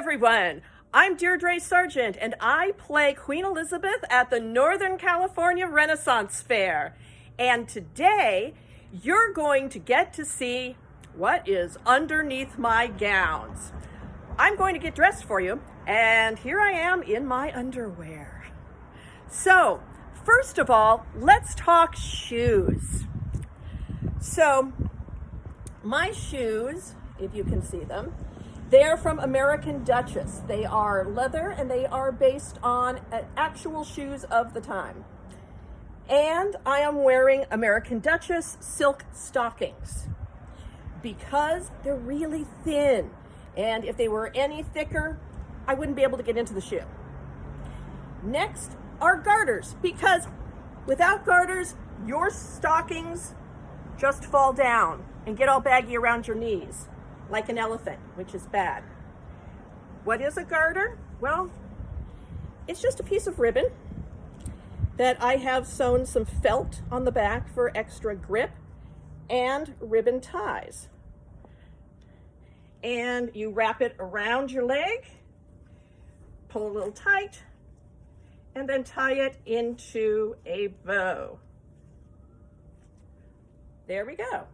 everyone. I'm Deirdre Sargent, and I play Queen Elizabeth at the Northern California Renaissance Fair. And today, you're going to get to see what is underneath my gowns. I'm going to get dressed for you, and here I am in my underwear. So, first of all, let's talk shoes. So, my shoes, if you can see them, they're from American Duchess. They are leather and they are based on actual shoes of the time. And I am wearing American Duchess silk stockings because they're really thin. And if they were any thicker, I wouldn't be able to get into the shoe. Next are garters, because without garters, your stockings just fall down and get all baggy around your knees, like an elephant, which is bad. What is a garter? Well, it's just a piece of ribbon that I have sewn some felt on the back for extra grip and ribbon ties. And you wrap it around your leg, pull a little tight, and then tie it into a bow. There we go.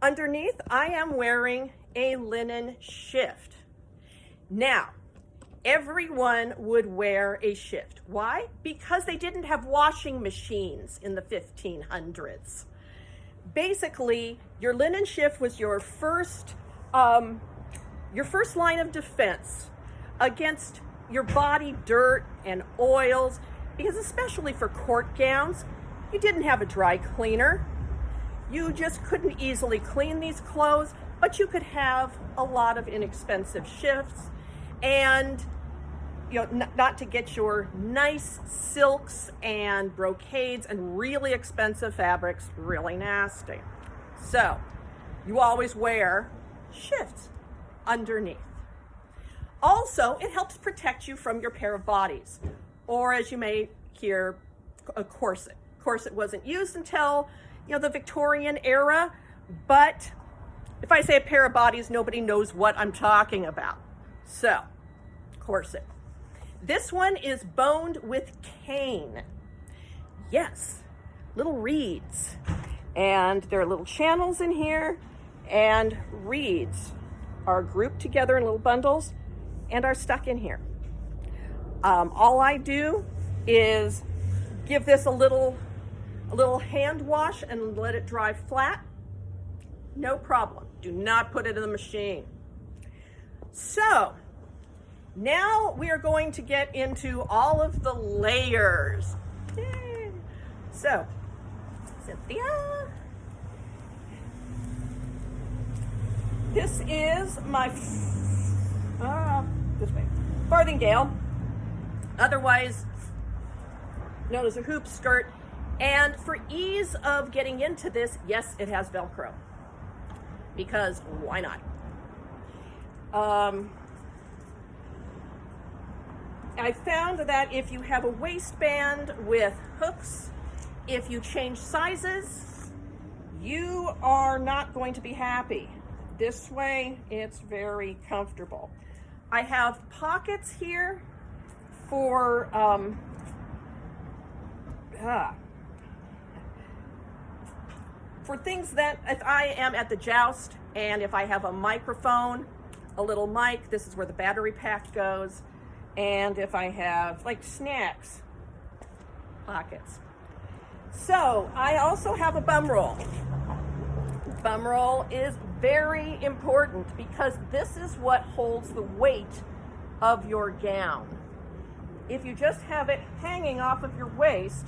Underneath, I am wearing a linen shift. Now, everyone would wear a shift. Why? Because they didn't have washing machines in the 1500s. Basically, your linen shift was your first line of defense against your body dirt and oils, because especially for court gowns, you didn't have a dry cleaner. You just couldn't easily clean these clothes, but you could have a lot of inexpensive shifts and, not to get your nice silks and brocades and really expensive fabrics really nasty. So you always wear shifts underneath. Also, it helps protect you from your pair of bodies, or as you may hear, a corset. Corset wasn't used until the Victorian era, but if I say a pair of bodies, nobody knows what I'm talking about. So, corset. This one is boned with cane. Yes, little reeds. And there are little channels in here, and reeds are grouped together in little bundles and are stuck in here. All I do is give this a little hand wash and let it dry flat. No problem. Do not put it in the machine. So now we are going to get into all of the layers. Yay. So, Cynthia, this is my farthingale, otherwise known as a hoop skirt. And for ease of getting into this, yes, it has Velcro, because why not? I found that if you have a waistband with hooks, if you change sizes, you are not going to be happy. This way, it's very comfortable. I have pockets here for things that if I am at the joust and if I have a microphone, a little mic, this is where the battery pack goes. And if I have snacks, pockets. So I also have a bum roll. Bum roll is very important because this is what holds the weight of your gown. If you just have it hanging off of your waist,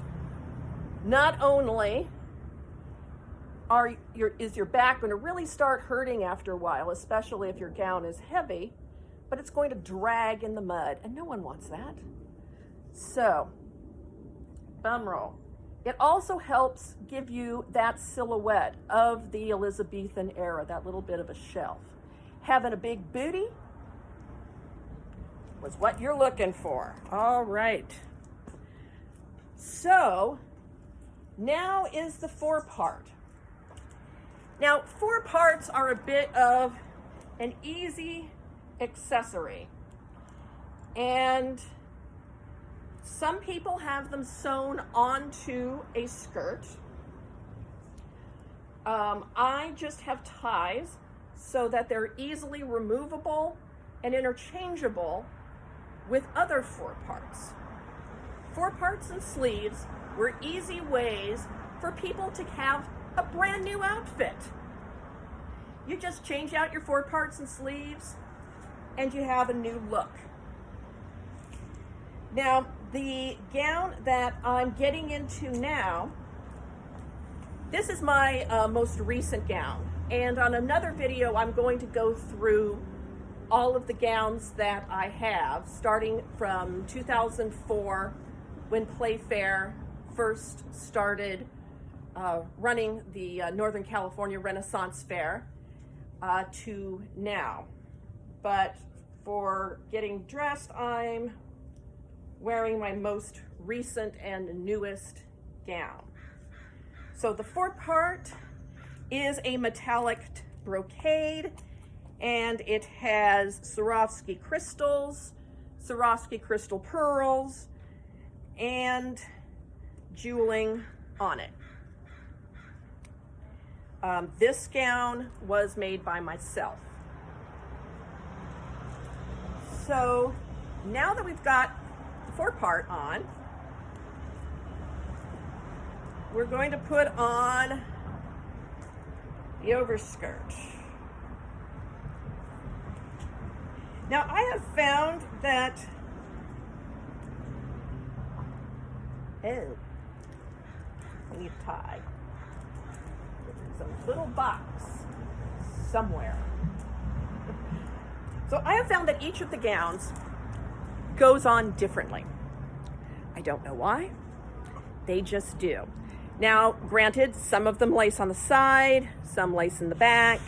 not only is your back going to really start hurting after a while, especially if your gown is heavy, but it's going to drag in the mud, and no one wants that. So, bum roll. It also helps give you that silhouette of the Elizabethan era, that little bit of a shelf. Having a big booty was what you're looking for. All right. So, now is the forepart. Now, foreparts are a bit of an easy accessory. And some people have them sewn onto a skirt. I just have ties so that they're easily removable and interchangeable with other foreparts. Foreparts and sleeves were easy ways for people to have a brand new outfit. You just change out your foreparts and sleeves and you have a new look. Now, the gown that I'm getting into now, this is my most recent gown. And on another video, I'm going to go through all of the gowns that I have, starting from 2004, when Playfair first started running the Northern California Renaissance Fair, to now. But for getting dressed, I'm wearing my most recent and newest gown. So the forepart is a metallic brocade, and it has Swarovski crystals, Swarovski crystal pearls, and jeweling on it. This gown was made by myself. So now that we've got the forepart on, we're going to put on the overskirt. Now, I have found that, I need a tie. There's a little box somewhere. So I have found that each of the gowns goes on differently. I don't know why. They just do. Now, granted, some of them lace on the side, some lace in the back,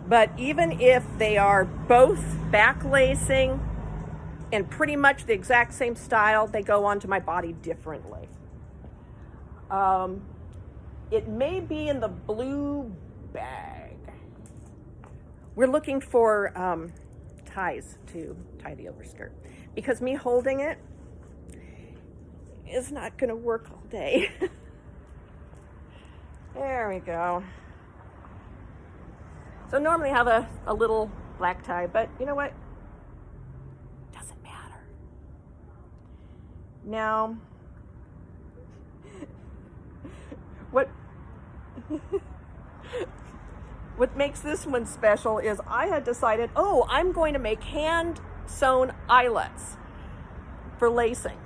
but even if they are both back lacing and pretty much the exact same style, they go onto my body differently. It may be in the blue bag. We're looking for ties to tie the overskirt, because me holding it is not going to work all day. There we go. So normally I have a little black tie, but you know what? Doesn't matter. Now, what makes this one special is I had decided, I'm going to make hand-sewn eyelets for lacing.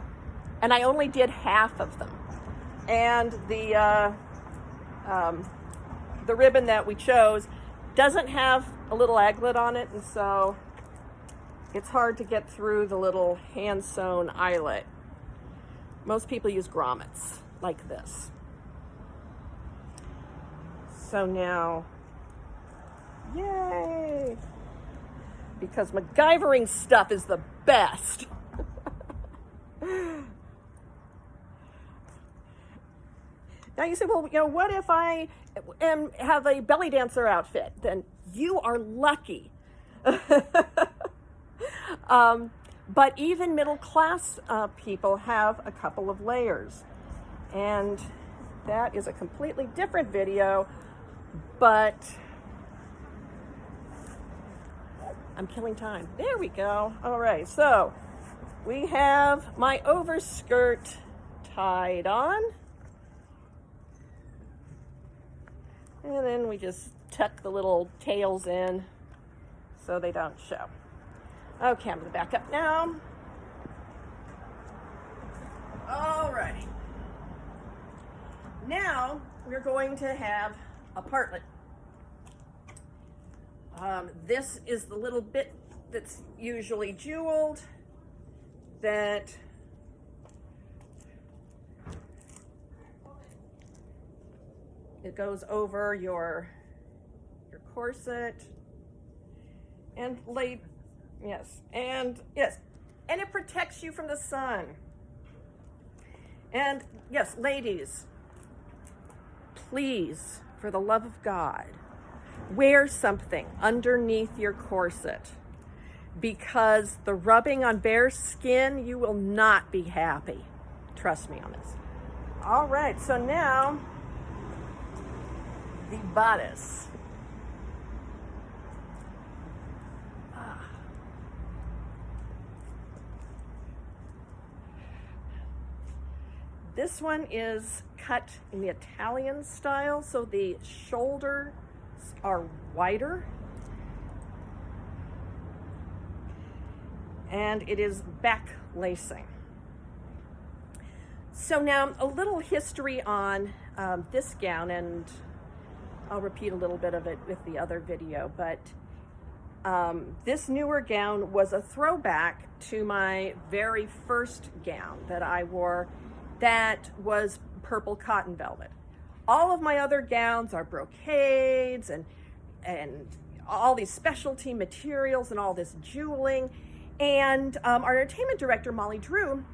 And I only did half of them. And the ribbon that we chose doesn't have a little aglet on it, and so it's hard to get through the little hand-sewn eyelet. Most people use grommets like this. So now, yay! Because MacGyvering stuff is the best. Now you say, well, what if I have a belly dancer outfit? Then you are lucky. But even middle class people have a couple of layers. And that is a completely different video, but I'm killing time. There we go. All right, so we have my overskirt tied on. And then we just tuck the little tails in so they don't show. Okay, I'm going to back up now. All righty. Now we're going to have a partlet. This is the little bit that's usually jeweled that it goes over your corset and and it protects you from the sun. And yes, ladies, please, for the love of God, wear something underneath your corset. because the rubbing on bare skin, you will not be happy. Trust me on this. All right, so now the bodice. This one is cut in the Italian style, so the shoulders are wider. And it is back lacing. So now a little history on this gown, and I'll repeat a little bit of it with the other video, but this newer gown was a throwback to my very first gown that I wore that was purple cotton velvet. All of my other gowns are brocades and all these specialty materials and all this jeweling. And our entertainment director, Molly Drew,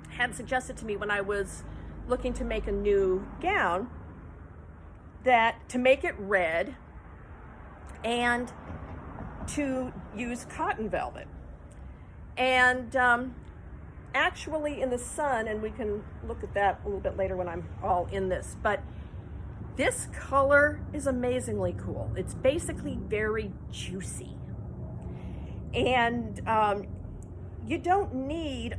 had suggested to me when I was looking to make a new gown that to make it red and to use cotton velvet. And actually in the sun, and we can look at that a little bit later when I'm all in this, but this color is amazingly cool. It's basically very juicy. And you don't need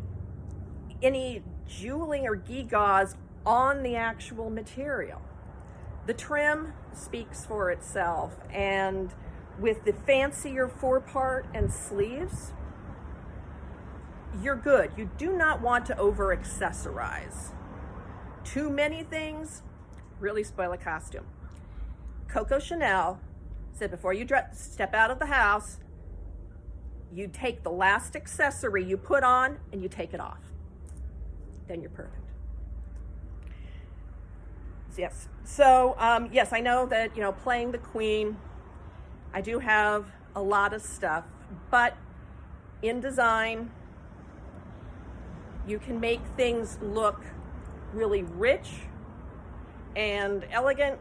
any jeweling or gewgaws on the actual material. The trim speaks for itself, and with the fancier forepart and sleeves, you're good. You do not want to over accessorize. Too many things really spoil a costume. Coco Chanel said before you step out of the house, you take the last accessory you put on and you take it off. Then you're perfect. Yes. So, yes, I know that, playing the queen, I do have a lot of stuff, but in design, you can make things look really rich and elegant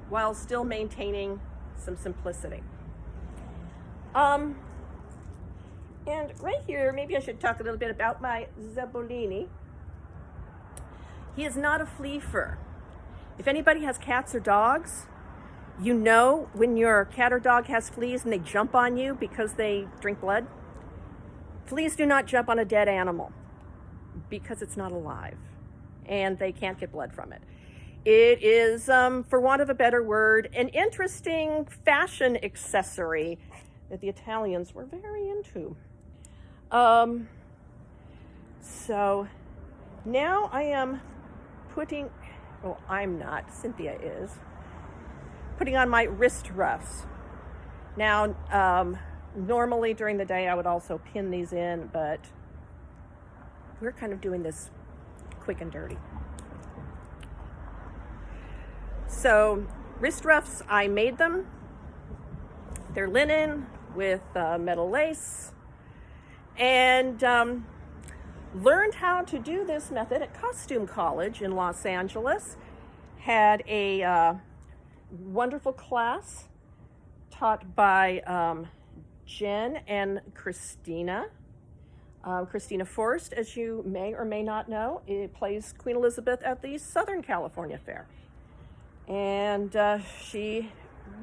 while still maintaining some simplicity. And right here, maybe I should talk a little bit about my Zebolini. He is not a flea fur. If anybody has cats or dogs, you know when your cat or dog has fleas and they jump on you because they drink blood. Fleas do not jump on a dead animal because it's not alive and they can't get blood from it. It is, for want of a better word, an interesting fashion accessory that the Italians were very into. So now I am putting, well, I'm not, Cynthia is, putting on my wrist ruffs. Now, normally during the day I would also pin these in, but we're kind of doing this quick and dirty. So wrist ruffs, I made them. They're linen with metal lace, and learned how to do this method at Costume College in Los Angeles. Had a wonderful class taught by Jen and Christina. Christina Forrest, as you may or may not know, plays Queen Elizabeth at the Southern California Fair. And she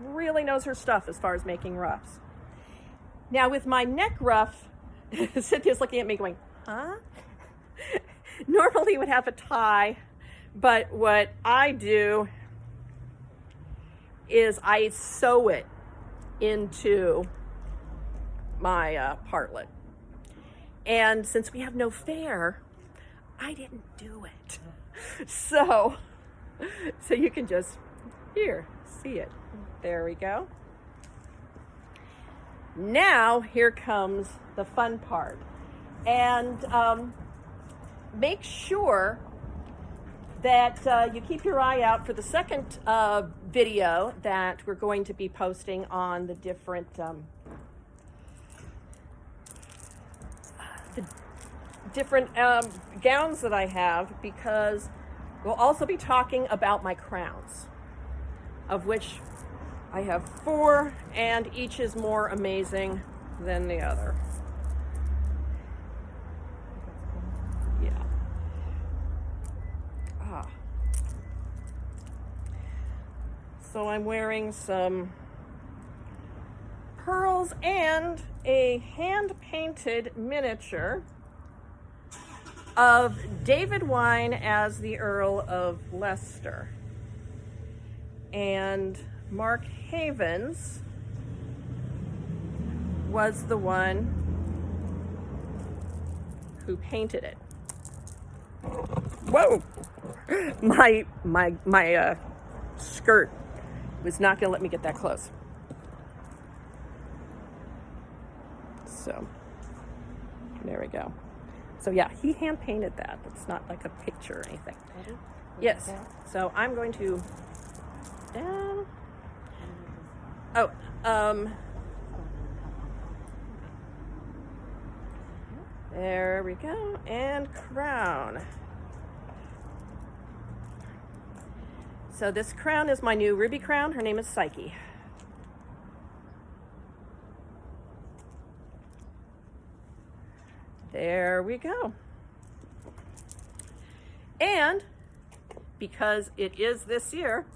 really knows her stuff as far as making ruffs. Now with my neck ruff, Cynthia's looking at me going, huh? Normally you would have a tie, but what I do is I sew it into my partlet. And since we have no fair, I didn't do it. So you can just, here, see it. There we go. Now, here comes the fun part. And make sure that you keep your eye out for the second video that we're going to be posting on the different gowns that I have, because we'll also be talking about my crowns, of which I have 4, and each is more amazing than the other. Yeah. Ah. So I'm wearing some pearls and a hand-painted miniature of David Wine as the Earl of Leicester. And Mark Havens was the one who painted it. Whoa! My skirt was not going to let me get that close. So, there we go. So yeah, he hand painted that. It's not like a picture or anything. Ready? Yes. So I'm going to. There we go. And crown. So this crown is my new ruby crown. Her name is Psyche. There we go. And because it is this year,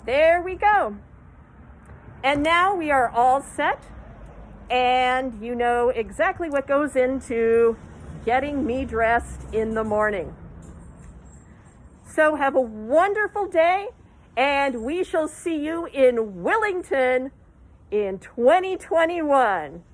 there we go. And now we are all set, and you know exactly what goes into getting me dressed in the morning. So have a wonderful day, and we shall see you in Willington in 2021.